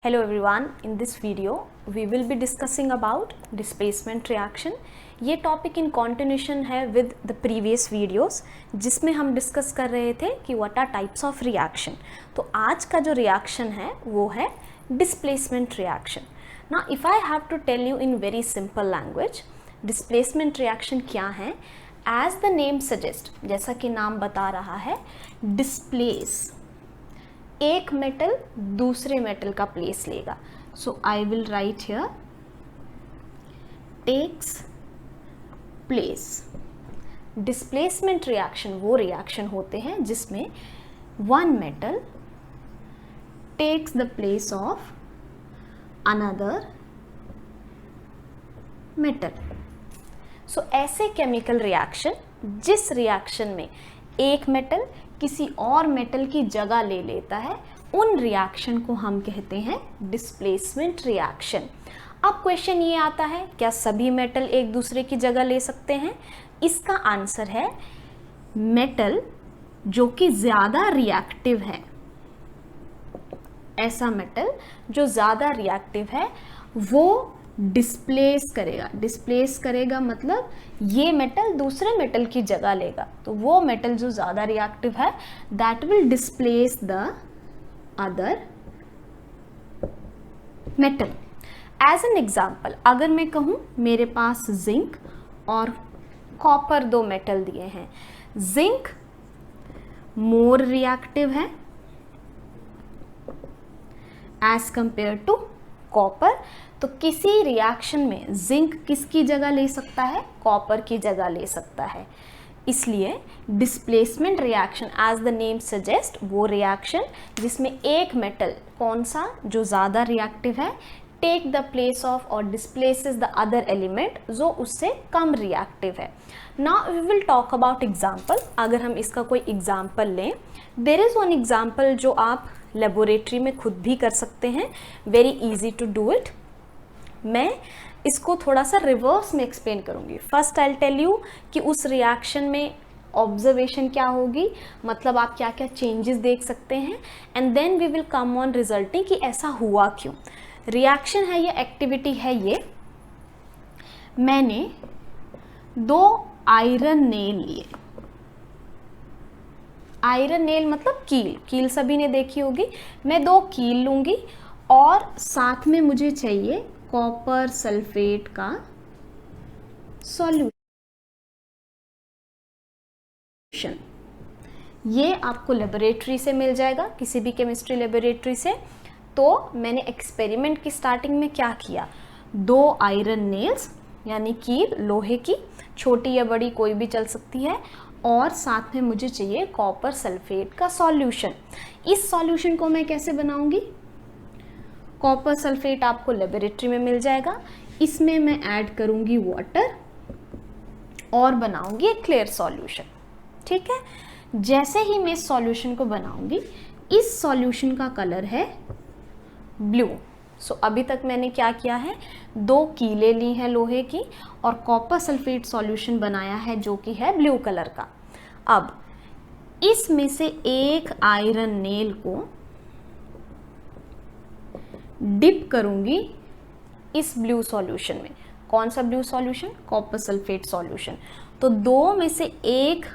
Hello everyone, in this video we will be discussing about displacement reaction. ये topic in continuation है with the previous videos जिसमें हम discuss कर रहे थे कि what are types of reaction. तो आज का जो रिएक्शन है वो है displacement reaction. Now if I have to tell you in very simple language displacement reaction क्या है, एज द नेम सजेस्ट, जैसा कि नाम बता रहा है, डिस्प्लेस, एक मेटल दूसरे मेटल का प्लेस लेगा. So I will write here takes place. Displacement reaction वो रिएक्शन होते हैं जिसमें one metal takes the place of another metal. So ऐसे केमिकल रिएक्शन जिस रिएक्शन में एक मेटल किसी और मेटल की जगह ले लेता है, उन रिएक्शन को हम कहते हैं डिस्प्लेसमेंट रिएक्शन. अब क्वेश्चन ये आता है, क्या सभी मेटल एक दूसरे की जगह ले सकते हैं? इसका आंसर है मेटल जो कि ज़्यादा रिएक्टिव है. ऐसा मेटल जो ज़्यादा रिएक्टिव है वो डिस्प्लेस करेगा. डिस्प्लेस करेगा मतलब ये मेटल दूसरे मेटल की जगह लेगा. तो वो मेटल जो ज़्यादा रिएक्टिव है that will displace the other metal. As an example, अगर मैं कहूँ मेरे पास जिंक और कॉपर दो मेटल दिए हैं. जिंक मोर रिएक्टिव है एज कंपेयर टू कॉपर. तो किसी रिएक्शन में जिंक किसकी जगह ले सकता है? कॉपर की जगह ले सकता है. इसलिए displacement reaction as the name suggest वो रिएक्शन जिसमें एक मेटल कौन सा जो ज़्यादा रिएक्टिव है टेक द प्लेस ऑफ और डिस्प्लेसेस द अदर एलिमेंट जो उससे कम रिएक्टिव है. Now we will talk about example. अगर हम इसका कोई एग्जाम्पल लें, देयर इज़ वन एग्जाम्पल जो आप लेबोरेटरी में खुद भी कर सकते हैं. Very easy to do it. मैं इसको थोड़ा सा रिवर्स में एक्सप्लेन करूंगी. फर्स्ट आई टेल यू कि उस रिएक्शन में ऑब्जर्वेशन क्या होगी, मतलब आप क्या क्या चेंजेस देख सकते हैं, and then we will come on resulting कि ऐसा हुआ क्यों. रिएक्शन है ये, एक्टिविटी है ये. मैंने दो आयरन नेल लिए. आयरन नेल मतलब कील. कील सभी ने देखी होगी. मैं दो कील लूंगी और साथ में मुझे चाहिए कॉपर सल्फेट का सॉल्यूशन. ये आपको लेबोरेटरी से मिल जाएगा, किसी भी केमिस्ट्री लेबोरेटरी से. तो मैंने एक्सपेरिमेंट की स्टार्टिंग में क्या किया, दो आयरन नेल्स यानी कील लोहे की, छोटी या बड़ी कोई भी चल सकती है, और साथ में मुझे चाहिए कॉपर सल्फेट का सॉल्यूशन. इस सॉल्यूशन को मैं कैसे बनाऊंगी? कॉपर सल्फेट आपको लेबोरेटरी में मिल जाएगा. इसमें मैं ऐड करूंगी वाटर और बनाऊंगी एक क्लियर सॉल्यूशन. ठीक है. जैसे ही मैं इस सॉल्यूशन को बनाऊंगी, इस सॉल्यूशन का कलर है ब्लू. सो अभी तक मैंने क्या किया है, दो कीले ली हैं लोहे की और कॉपर सल्फेट सॉल्यूशन बनाया है जो कि है ब्लू कलर का. अब इसमें से एक आयरन नेल को डिप करूंगी इस ब्लू सॉल्यूशन में. कौन सा blue solution? Copper sulphate solution. तो दो में से एक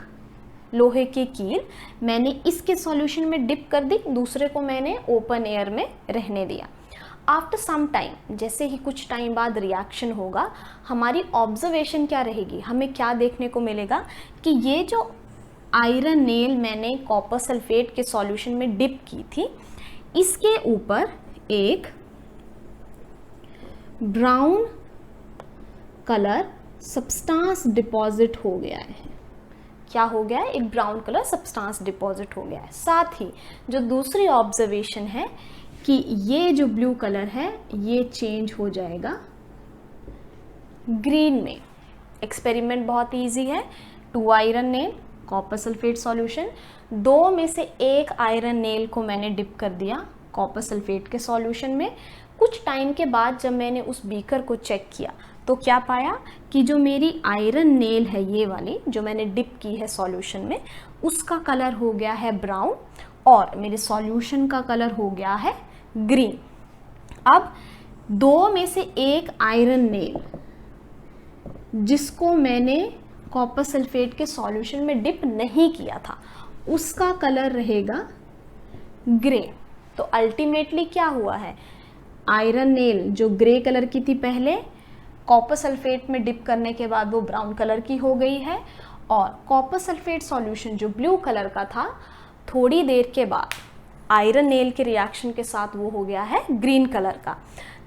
लोहे की कील मैंने इसके सॉल्यूशन में डिप कर दी, दूसरे को मैंने ओपन एयर में रहने दिया. आफ्टर सम टाइम, जैसे ही कुछ टाइम बाद रिएक्शन होगा, हमारी ऑब्जर्वेशन क्या रहेगी, हमें क्या देखने को मिलेगा कि ये जो आयरन नेल मैंने कॉपर सल्फेट के सॉल्यूशन में डिप की थी, इसके ऊपर एक ब्राउन कलर सब्सटेंस डिपॉजिट हो गया है. क्या हो गया है? एक ब्राउन कलर सब्सटेंस डिपॉजिट हो गया है. साथ ही जो दूसरी ऑब्जर्वेशन है कि ये जो ब्लू कलर है ये चेंज हो जाएगा ग्रीन में. एक्सपेरिमेंट बहुत इजी है. Two iron nail, copper sulphate solution, दो में से एक आयरन नेल को मैंने डिप कर दिया कॉपर सल्फेट के सॉल्यूशन में. कुछ टाइम के बाद जब मैंने उस बीकर को चेक किया तो क्या पाया कि जो मेरी आयरन नेल है, ये वाली जो मैंने डिप की है सॉल्यूशन में, उसका कलर हो गया है ब्राउन और मेरे सॉल्यूशन का कलर हो गया है ग्रीन. अब दो में से एक आयरन नेल जिसको मैंने कॉपर सल्फेट के सॉल्यूशन में डिप नहीं किया था उसका कलर रहेगा ग्रे। तो अल्टीमेटली क्या हुआ है, आयरन नेल जो ग्रे कलर की थी पहले, कॉपर सल्फेट में डिप करने के बाद वो ब्राउन कलर की हो गई है, और कॉपर सल्फेट सॉल्यूशन जो ब्लू कलर का था थोड़ी देर के बाद आयरन नेल के रिएक्शन के साथ वो हो गया है ग्रीन कलर का।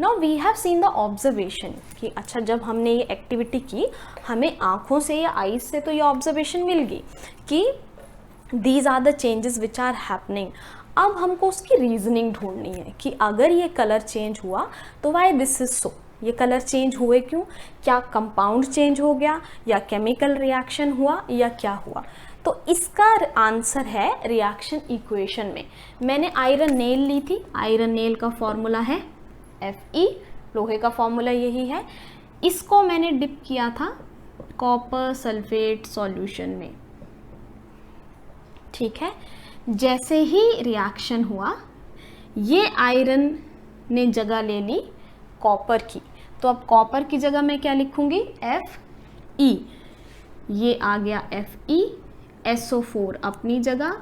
Now we have seen the observation कि अच्छा जब हमने ये एक्टिविटी की हमें आंखों से या आईज से तो ये ऑब्जर्वेशन मिल गई कि these are the changes which are happening. अब हमको उसकी रीजनिंग ढूंढनी है कि अगर ये कलर चेंज हुआ तो वाई दिस इज सो, ये कलर चेंज हुए क्यों, क्या कंपाउंड चेंज हो गया या केमिकल रिएक्शन हुआ या क्या हुआ। तो इसका आंसर है रिएक्शन इक्वेशन में। मैंने आयरन नेल ली थी, आयरन नेल का फॉर्मूला है Fe, लोहे का फॉर्मूला यही है। इसको मैंने डिप किया था कॉपर सल्फेट सॉल्यूशन में, ठीक है। जैसे ही रिएक्शन हुआ ये आयरन ने जगह ले ली कॉपर की, तो अब कॉपर की जगह मैं क्या लिखूंगी Fe, ये आ गया Fe, SO4 अपनी जगह,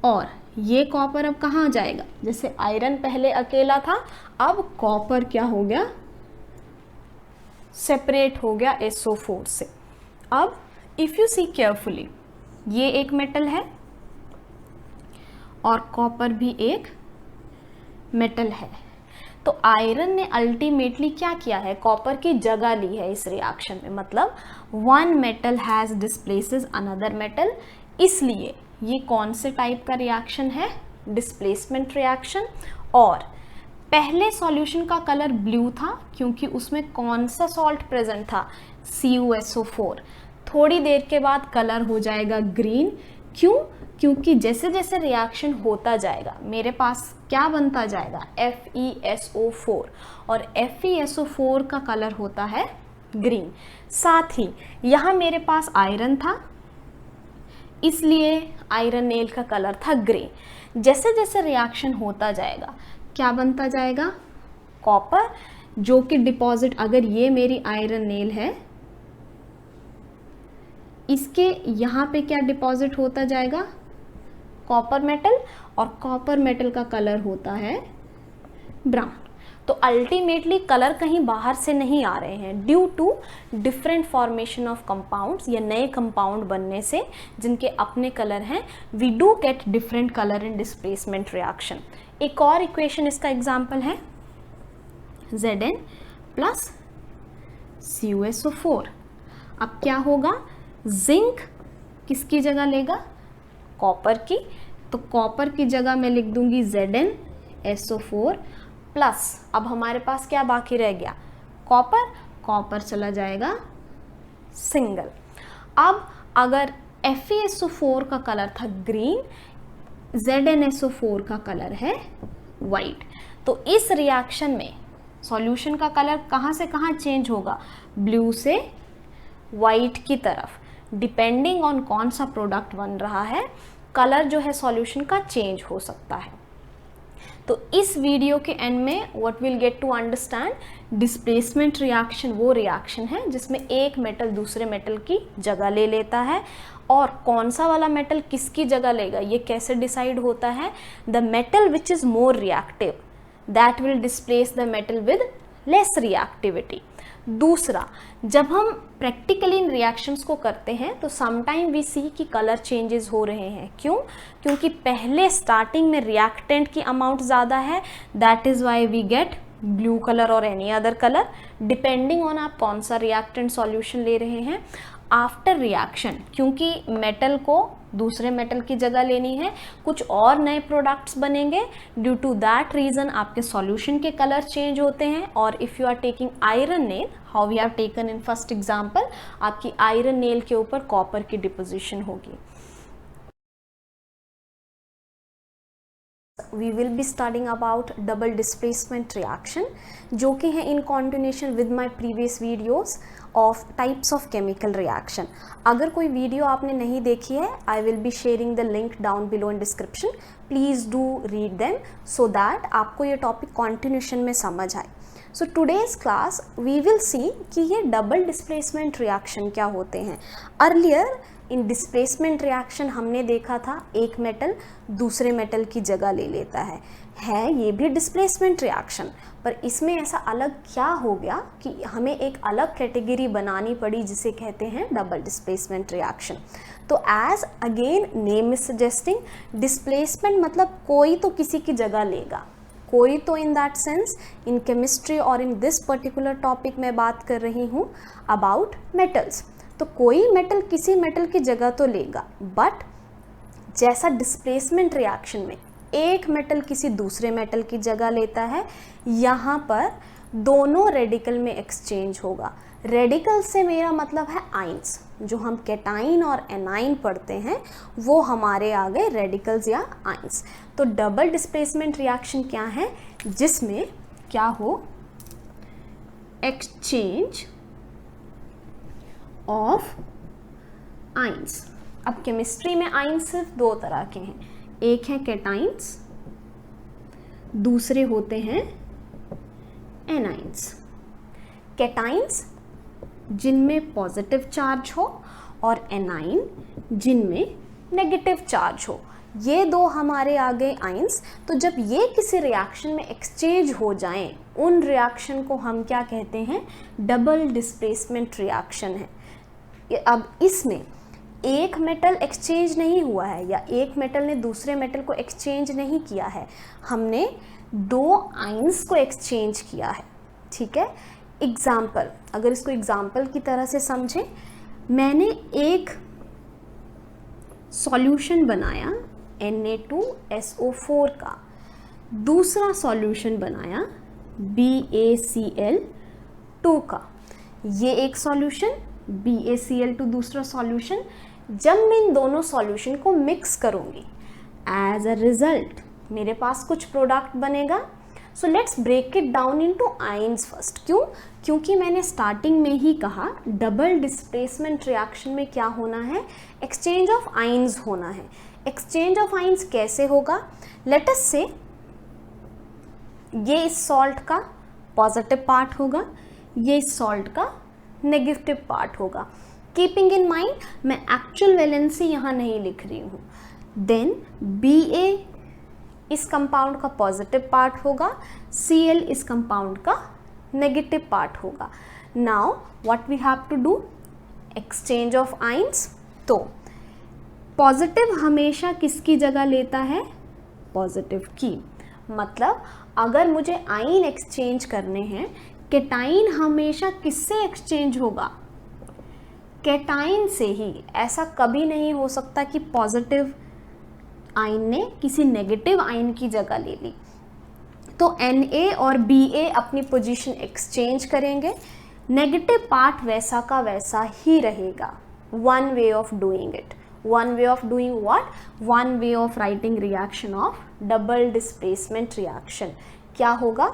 और ये कॉपर अब कहाँ जाएगा, जैसे आयरन पहले अकेला था अब कॉपर क्या हो गया, सेपरेट हो गया SO4 से। अब इफ यू सी केयरफुली ये एक मेटल है और कॉपर भी एक मेटल है, तो आयरन ने अल्टीमेटली क्या किया है, कॉपर की जगह ली है इस रिएक्शन में, मतलब one metal has displaces another metal. इसलिए ये कौन से टाइप का रिएक्शन है, डिस्प्लेसमेंट रिएक्शन। और पहले सॉल्यूशन का कलर ब्लू था क्योंकि उसमें कौन सा सॉल्ट प्रेजेंट था, CuSO4। थोड़ी देर के बाद कलर हो जाएगा ग्रीन, क्यों, क्योंकि जैसे जैसे रिएक्शन होता जाएगा मेरे पास क्या बनता जाएगा, FeSO4, और FeSO4 का कलर होता है ग्रीन। साथ ही यहाँ मेरे पास आयरन था इसलिए आयरन नेल का कलर था ग्रे। जैसे जैसे रिएक्शन होता जाएगा क्या बनता जाएगा, कॉपर जो कि डिपॉजिट, अगर ये मेरी आयरन नेल है इसके यहाँ पे क्या डिपॉजिट होता जाएगा, कॉपर मेटल, और कॉपर मेटल का कलर होता है ब्राउन। तो अल्टीमेटली कलर कहीं बाहर से नहीं आ रहे हैं, due to different formation of compounds, या नए कंपाउंड बनने से जिनके अपने कलर हैं, we do get different colour in displacement reaction. एक और इक्वेशन इसका एग्जांपल है Zn प्लस CuSO4। अब क्या होगा, जिंक किसकी जगह लेगा, कॉपर की, तो कॉपर की जगह मैं लिख दूंगी ZnSO4 प्लस, अब हमारे पास क्या बाकी रह गया, कॉपर, कॉपर चला जाएगा सिंगल। अब अगर FeSO4 का कलर था ग्रीन, ZnSO4 का कलर है वाइट, तो इस रिएक्शन में सॉल्यूशन का कलर कहाँ से कहाँ चेंज होगा, ब्लू से वाइट की तरफ, डिपेंडिंग ऑन कौन सा प्रोडक्ट बन रहा है कलर जो है सॉल्यूशन का चेंज हो सकता है। तो इस वीडियो के एंड में what will get to understand, displacement reaction वो रिएक्शन है जिसमें एक मेटल दूसरे मेटल की जगह ले लेता है, और कौन सा वाला मेटल किसकी जगह लेगा ये कैसे डिसाइड होता है, the metal which is more reactive that will displace the metal with less reactivity. दूसरा, जब हम प्रैक्टिकली इन रिएक्शंस को करते हैं तो समटाइम वी सी कि कलर चेंजेस हो रहे हैं, क्यों, क्योंकि पहले स्टार्टिंग में रिएक्टेंट की अमाउंट ज़्यादा है, that is why we get blue colour और any other colour depending on आप कौन सा रिएक्टेंट सॉल्यूशन ले रहे हैं। आफ्टर रिएक्शन क्योंकि मेटल को दूसरे मेटल की जगह लेनी है, कुछ और नए प्रोडक्ट्स बनेंगे, ड्यू टू दैट रीज़न आपके सॉल्यूशन के कलर चेंज होते हैं। और if you are taking iron nail, how we have taken in first example, आपकी आयरन नेल के ऊपर कॉपर की डिपोजिशन होगी। We will be studying about double displacement reaction, जो कि है in continuation with my previous videos of types of chemical reaction. अगर कोई वीडियो आपने नहीं देखी है, I will be sharing the link down below in description, please do read them so that आपको ये टॉपिक कॉन्टिन्यूशन में समझ आए। So today's class we will see कि ये डबल डिस्प्लेसमेंट रिएक्शन क्या होते हैं। अर्लियर इन डिस्प्लेसमेंट रिएक्शन हमने देखा था एक मेटल दूसरे मेटल की जगह ले लेता है ये भी डिस्प्लेसमेंट रिएक्शन, पर इसमें ऐसा अलग क्या हो गया कि हमें एक अलग कैटेगरी बनानी पड़ी जिसे कहते हैं डबल डिस्प्लेसमेंट रिएक्शन। तो as again name is suggesting, displacement मतलब कोई तो किसी की जगह लेगा, कोई तो in that sense in chemistry और इन दिस पर्टिकुलर टॉपिक में बात कर रही हूँ अबाउट मेटल्स। तो कोई मेटल किसी मेटल की जगह तो लेगा, बट जैसा डिस्प्लेसमेंट रिएक्शन में एक मेटल किसी दूसरे मेटल की जगह लेता है, यहाँ पर दोनों रेडिकल में एक्सचेंज होगा। रेडिकल से मेरा मतलब है आइंस, जो हम कैटाइन और एनाइन पढ़ते हैं वो हमारे आ गए रेडिकल्स या आइंस। तो डबल डिस्प्लेसमेंट रिएक्शन क्या है, जिसमें क्या हो, एक्सचेंज ऑफ आइंस। अब केमिस्ट्री में आइंस सिर्फ दो तरह के हैं, एक है कैटाइंस, दूसरे होते हैं एनाइंस। कैटाइंस जिनमें पॉजिटिव चार्ज हो और एनाइन जिनमें नेगेटिव चार्ज हो, ये दो हमारे आ गए आइंस। तो जब ये किसी रिएक्शन में एक्सचेंज हो जाएं, उन रिएक्शन को हम क्या कहते हैं, डबल डिस्प्लेसमेंट रिएक्शन है। अब इसमें एक मेटल एक्सचेंज नहीं हुआ है या एक मेटल ने दूसरे मेटल को एक्सचेंज नहीं किया है, हमने दो आइंस को एक्सचेंज किया है। ठीक है, एग्जाम्पल, अगर इसको एग्जाम्पल की तरह से समझें, मैंने एक सॉल्यूशन बनाया Na2SO4 का, दूसरा सॉल्यूशन बनाया BaCl2 का, ये एक सॉल्यूशन, BaCl2 दूसरा सॉल्यूशन। जब मैं इन दोनों सॉल्यूशन को मिक्स करूंगी, एज अ रिजल्ट मेरे पास कुछ प्रोडक्ट बनेगा। So let's break it down into ions first. क्यों? क्योंकि मैंने स्टार्टिंग में ही कहा डबल डिस्प्लेसमेंट रिएक्शन में क्या होना है, एक्सचेंज ऑफ आइंस होना है। एक्सचेंज ऑफ आइंस कैसे होगा, लेट अस से ये इस सॉल्ट का पॉजिटिव पार्ट होगा, ये इस सॉल्ट का नेगेटिव पार्ट होगा। कीपिंग इन माइंड मैं एक्चुअल वैलेंसी यहाँ नहीं लिख रही हूँ। देन Ba इस कंपाउंड का पॉजिटिव पार्ट होगा, Cl इस कंपाउंड का नेगेटिव पार्ट होगा। Now what we have to do, exchange of ions. तो पॉजिटिव हमेशा किसकी जगह लेता है, पॉजिटिव की। मतलब अगर मुझे आइन एक्सचेंज करने हैं, कैटाइन हमेशा किससे एक्सचेंज होगा, कैटाइन से ही। ऐसा कभी नहीं हो सकता कि पॉजिटिव आइन ने किसी नेगेटिव आइन की जगह ले ली। तो Na और Ba अपनी पोजीशन एक्सचेंज करेंगे, नेगेटिव पार्ट वैसा का वैसा ही रहेगा। One way of doing it, one way of doing what, one way of writing reaction of double displacement reaction. क्या होगा,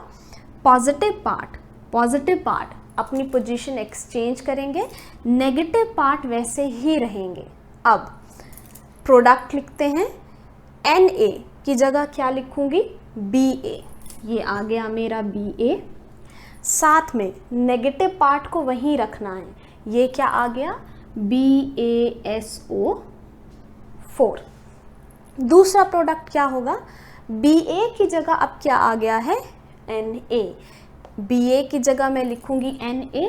पॉजिटिव पार्ट अपनी पोजीशन एक्सचेंज करेंगे, नेगेटिव पार्ट वैसे ही रहेंगे। अब प्रोडक्ट लिखते हैं, Na की जगह क्या लिखूंगी, Ba, ये आ गया मेरा Ba। साथ में नेगेटिव पार्ट को वहीं रखना है, ये क्या आ गया, BaSO4। दूसरा प्रोडक्ट क्या होगा, Ba की जगह अब क्या आ गया है, Na। Ba की जगह मैं लिखूंगी Na,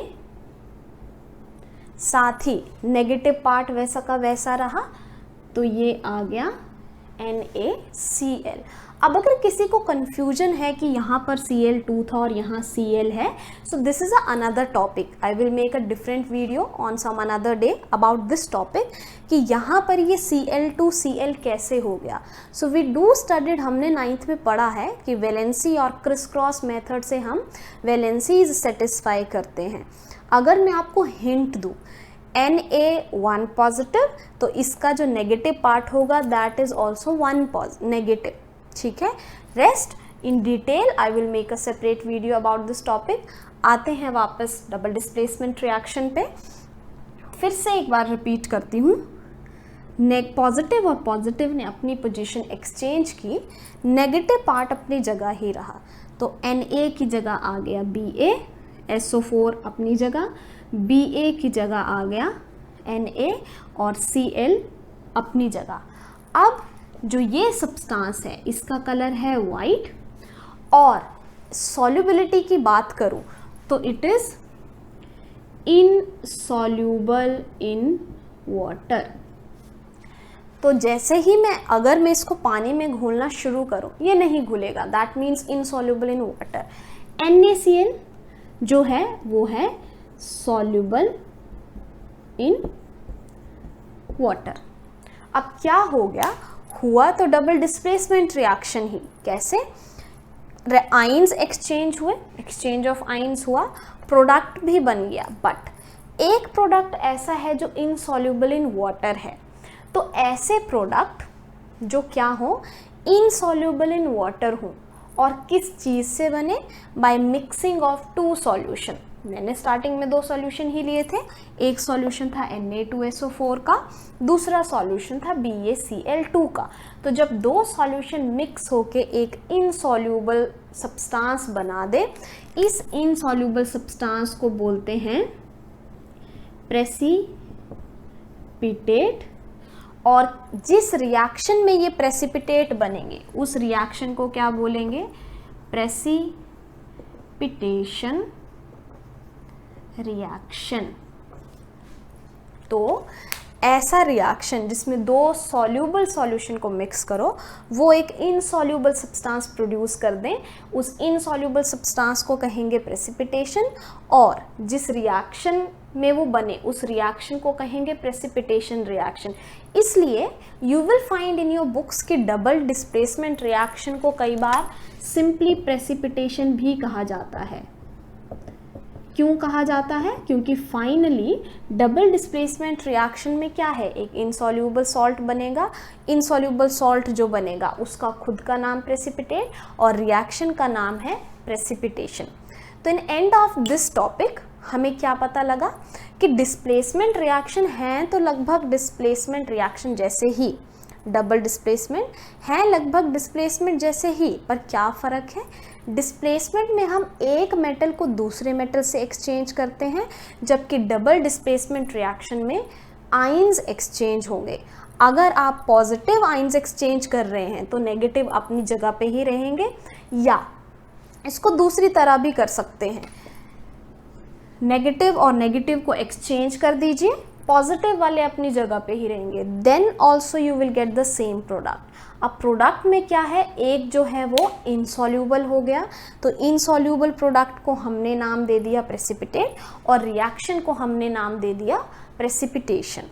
साथ ही नेगेटिव पार्ट वैसा का वैसा रहा, तो ये आ गया NaCl। अब अगर किसी को कंफ्यूजन है कि यहाँ पर Cl2 था और यहाँ Cl है, so this is another topic, I will make a different video on some another day about this topic कि यहाँ पर ये Cl2 Cl कैसे हो गया। सो वी डू स्टडीड, हमने 9th में पढ़ा है कि वैलेंसी और क्रिस क्रॉस मेथड से हम वैलेंसीज सेटिस्फाई करते हैं। अगर मैं आपको हिंट दूँ, Na1 पॉजिटिव, तो इसका जो नेगेटिव पार्ट होगा दैट इज ऑल्सो 1 नेगेटिव। ठीक है, rest in detail I will make a separate video about this topic. आते हैं वापस डबल डिस्प्लेसमेंट रिएक्शन पे। फिर से एक बार रिपीट करती हूँ, पॉजिटिव और पॉजिटिव ने अपनी पोजीशन एक्सचेंज की, नेगेटिव पार्ट अपनी जगह ही रहा। तो Na की जगह आ गया Ba, SO4 अपनी जगह, Ba की जगह आ गया Na और Cl अपनी जगह। अब जो ये सब्सटेंस है इसका कलर है वाइट, और सॉल्युबिलिटी की बात करूँ तो it is insoluble in water. तो जैसे ही अगर मैं इसको पानी में घोलना शुरू करूं, ये नहीं घुलेगा, that means insoluble in water. NaCl जो है वो है सॉल्यूबल इन वाटर। अब क्या हो गया, हुआ तो डबल डिस्प्लेसमेंट रिएक्शन ही। कैसे? आयंस एक्सचेंज हुए, एक्सचेंज ऑफ आयंस हुआ, प्रोडक्ट भी बन गया। बट एक प्रोडक्ट ऐसा है जो इनसॉल्यूबल इन वाटर है। तो ऐसे प्रोडक्ट जो क्या हो, इनसॉल्यूबल इन वाटर हो, और किस चीज़ से बने? By mixing of two solution. मैंने स्टार्टिंग में 2 सॉल्यूशन ही लिए थे। एक सॉल्यूशन था Na2SO4 का, दूसरा सॉल्यूशन था BaCl2 का। तो जब 2 सॉल्यूशन मिक्स होके एक इनसॉल्यूबल सब्सटेंस बना दे, इस इनसॉल्यूबल सब्सटेंस को बोलते हैं प्रेसिपिटेट। और जिस रिएक्शन में ये प्रेसिपिटेट बनेंगे उस रिएक्शन को क्या बोलेंगे? Precipitation reaction. तो ऐसा रिएक्शन जिसमें 2 सॉल्यूबल सॉल्यूशन को मिक्स करो, वो एक इनसॉल्यूबल सब्सटेंस प्रोड्यूस कर दें, उस इनसॉल्यूबल सब्सटेंस को कहेंगे प्रेसिपिटेशन। और जिस रिएक्शन में वो बने उस रिएक्शन को कहेंगे प्रेसिपिटेशन रिएक्शन। इसलिए you will find in your books कि डबल डिस्प्लेसमेंट रिएक्शन को कई बार सिंपली प्रेसिपिटेशन भी कहा जाता है। क्यों कहा जाता है? क्योंकि फाइनली डबल डिस्प्लेसमेंट रिएक्शन में क्या है, एक इनसॉल्यूबल सॉल्ट बनेगा। इनसॉल्यूबल सॉल्ट जो बनेगा उसका खुद का नाम प्रेसिपिटेट और रिएक्शन का नाम है प्रेसिपिटेशन। तो in end of this topic हमें क्या पता लगा कि डिस्प्लेसमेंट रिएक्शन है तो लगभग डिस्प्लेसमेंट रिएक्शन जैसे ही, डबल डिस्प्लेसमेंट है लगभग डिस्प्लेसमेंट जैसे ही, पर क्या फ़र्क है? डिस्प्लेसमेंट में हम एक मेटल को दूसरे मेटल से एक्सचेंज करते हैं, जबकि डबल डिस्प्लेसमेंट रिएक्शन में आयंस एक्सचेंज होंगे। अगर आप पॉजिटिव आयंस एक्सचेंज कर रहे हैं तो नेगेटिव अपनी जगह पे ही रहेंगे, या इसको दूसरी तरह भी कर सकते हैं, नेगेटिव और नेगेटिव को एक्सचेंज कर दीजिए, पॉजिटिव वाले अपनी जगह पे ही रहेंगे, then also you will get the same product. अब प्रोडक्ट में क्या है, एक जो है वो इनसॉल्यूबल हो गया, तो इनसॉल्यूबल प्रोडक्ट को हमने नाम दे दिया प्रेसिपिटेट और रिएक्शन को हमने नाम दे दिया प्रेसिपिटेशन।